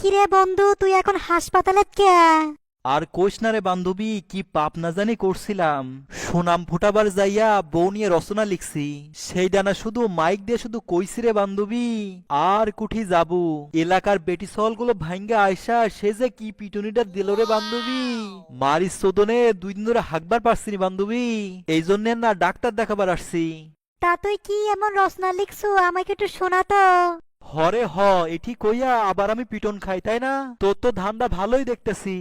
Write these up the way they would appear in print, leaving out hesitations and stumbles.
কিরে বন্ধু, তুই এখন হাসপাতালে কে? আর কোষ না রে বান্ধবী, কি পাপ না জানি করছিলাম। সুনাম ফুটাবার যাইয়া বউ নিয়ে রচনা লিখছি, সেই ডানা শুধু মাইক দিয়ে শুধু কইছি রে বান্ধবী। আর কুঠি যাবো, এলাকার বেটি সল গুলো ভাঙ্গা আয়সা সে যে কি পিটুনিটা দিল রে বান্ধবী। মারি চোদনে 2 দিন ধরে হাঁকবার পারছিনি বান্ধবী, এই জন্য না ডাক্তার দেখাবার আসছি। তা তুই কি এমন রচনা লিখছু, আমাকে একটু শোনা তো। হরে হ, এটি কইয়া আবার আমি পিটন খাই তাই না? তোর তো ধান্দা ভালোই দেখতেছি।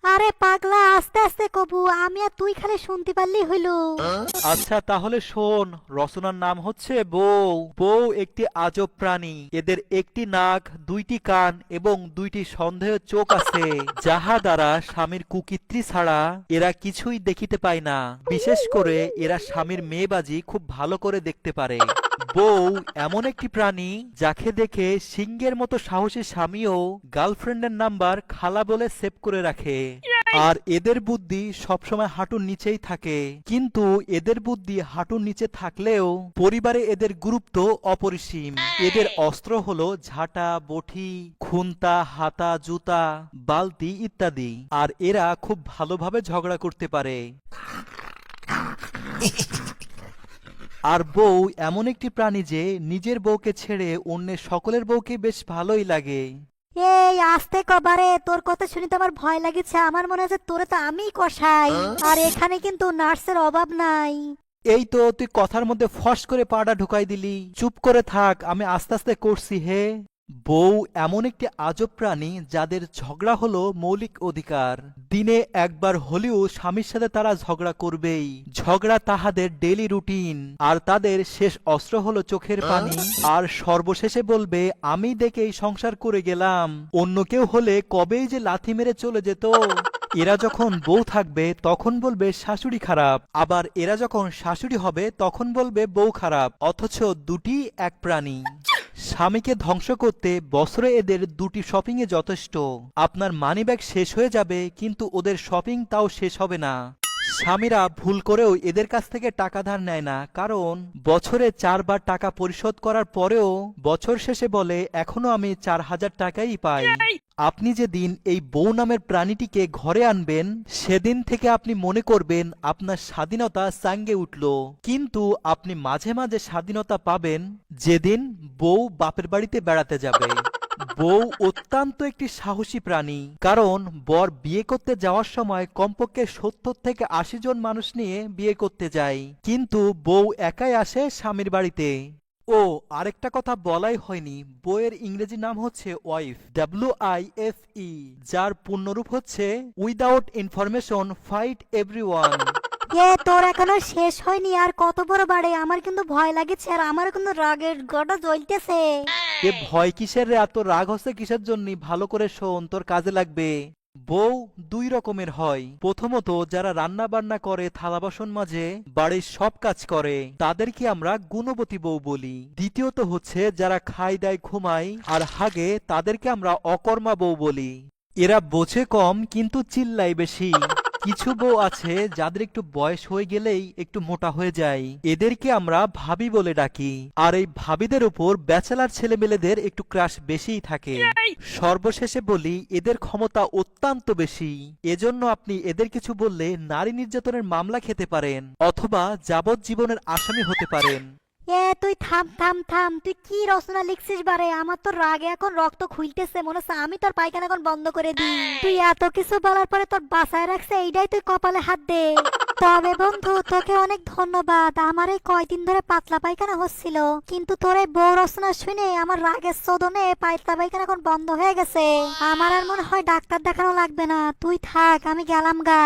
আরে পাগলা, আস্তে আস্তে কবু, আমি আর তুই খালি শুনতে পারলি হইল। আচ্ছা তাহলে শোন, রচনার নাম হচ্ছে বউ। বউ একটি আজব প্রাণী, এদের একটি নাক, 2টি কান এবং 2টি সন্দেহ চোখ আছে, যাহা দ্বারা স্বামীর কুকীর্তি ছাড়া এরা কিছুই দেখিতে পায় না। বিশেষ করে এরা স্বামীর মেয়েবাজি খুব ভালো করে দেখতে পারে। বউ এমন একটি প্রাণী যাকে দেখে সিংহের মতো সাহসী স্বামীও গার্লফ্রেন্ডের নাম্বার খালা বলে সেভ করে রাখে। আর এদের বুদ্ধি সবসময় হাঁটুর নিচেই থাকে, কিন্তু এদের বুদ্ধি হাঁটুর নিচে থাকলেও পরিবারে এদের গুরুত্ব অপরিসীম। এদের অস্ত্র হলো ঝাঁটা, বটি, খুন্তা, হাতা, জুতা, বালতি ইত্যাদি। আর এরা খুব ভালোভাবে ঝগড়া করতে পারে। আর বউ এমন একটি প্রাণী যে নিজের বউকে ছেড়ে অন্যের সকলের বউকে বেশ ভালোই লাগে। এই আস্তে কবারে, তোর কথা শুনে তো আমার ভয় লাগেছে। আমার মনে হচ্ছে তোরে তো আমিই কষাই। আর এখানে কিন্তু নার্সের অভাব নাই। এই তো তুই কথার মধ্যে ফস করে পাটা ঢুকাই দিলি, চুপ করে থাক, আমি আস্তে আস্তে করছি হে। বউ এমন একটি আজব প্রাণী যাদের ঝগড়া হলো মৌলিক অধিকার। দিনে একবার হলেও স্বামীর সাথে তারা ঝগড়া করবেই। ঝগড়া তাহাদের ডেইলি রুটিন। আর তাদের শেষ অস্ত্র হলো চোখের পানি। আর সর্বশেষে বলবে, আমি দেখেই সংসার করে গেলাম, অন্য কেউ হলে কবেই যে লাথি মেরে চলে যেত। এরা যখন বউ থাকবে তখন বলবে শাশুড়ি খারাপ, আবার এরা যখন শাশুড়ি হবে তখন বলবে বউ খারাপ, অথচ দুটি এক প্রাণী। স্বামীকে ধ্বংস করতে বছরে এদের 2টি শপিং এ যথেষ্ট। আপনার মানিব্যাগ শেষ হয়ে যাবে, কিন্তু ওদের শপিং তাও শেষ হবে না। স্বামীরা ভুল করেও এদের কাছ থেকে টাকা ধার নেয় না, কারণ বছরে 4বার টাকা পরিশোধ করার পরেও বছর শেষে বলে এখনো আমি 4000 টাকাই পাই। আপনি যেদিন এই বউ নামের প্রাণীটিকে ঘরে আনবেন সেদিন থেকে আপনি মনে করবেন আপনার স্বাধীনতা চাঙ্গে উঠল। কিন্তু আপনি মাঝে মাঝে স্বাধীনতা পাবেন যেদিন বউ বাপের বাড়িতে বেড়াতে যাবে। বউ অত্যন্ত একটি সাহসী প্রাণী, কারণ বর বিয়ে করতে যাওয়ার সময় কমপক্ষে 70 থেকে 80 জন মানুষ নিয়ে বিয়ে করতে যায়, কিন্তু বউ একাই আসে স্বামীর বাড়িতে। ও আরেকটা কথা বলাই হয়নি, বইয়ের ইংরেজি নাম হচ্ছে ওয়াইফ, WIFE, যার পূর্ণরূপ হচ্ছে উইদাউট ইনফরমেশন ফাইট এভরিওয়ান। তোর এখনো শেষ হয়নি, আর কত বড় বাড়ে। আমার কিন্তু ভয় লাগেছে, আর আমার কিন্তু রাগের গড়া জ্বলতেছে। এ ভয় কিসের রে? এত রাগ হচ্ছে কিসের জন্য? ভালো করে শোন, তোর কাজে লাগবে। বউ 2 রকমের হয়। প্রথমত যারা রান্না বান্না করে, থালা বাসন মাজে, বাড়ির সব কাজ করে, তাদেরকে আমরা গুণবতী বউ বলি। দ্বিতীয়ত হচ্ছে যারা খায় দায় ঘুমায় আর হাগে, তাদেরকে আমরা অকর্মা বউ বলি। এরা বোঝে কম কিন্তু চিল্লায় বেশি। কিছু বউ আছে যাদের একটু বয়স হয়ে গেলেই একটু মোটা হয়ে যায়, এদেরকে আমরা ভাবি বলে ডাকি। আর এই ভাবিদের উপর ব্যাচেলার ছেলেমেয়েদের একটু ক্রাশ বেশিই থাকে। সর্বশেষে বলি, এদের ক্ষমতা অত্যন্ত বেশি। এজন্য আপনি এদের কিছু বললে নারী নির্যাতনের মামলা খেতে পারেন, অথবা যাবজ্জীবনের আসামি হতে পারেন। তুই থাম থাম থাম, তুই কি রচনা লিখছিস বারে? আমার তো রাগে এখন রক্ত খুলতেছে, মনে হচ্ছে আমি তোর পায়খানা এখন বন্ধ করে দিই। তুই এত কিছু বলার পরে তোর বাসায় রাখছে, এইটাই তুই কপালে হাত দে। তবে বন্ধু, তোকে অনেক ধন্যবাদ। আমার এই কয়দিন ধরে পাতলা পায়খানা হচ্ছিল, কিন্তু তোর এই বউ রচনা শুনে আমার রাগের শোধনে পাতলা পায়খানা এখন বন্ধ হয়ে গেছে। আমার আর মনে হয় ডাক্তার দেখানো লাগবে না। তুই থাক, আমি গেলাম গা।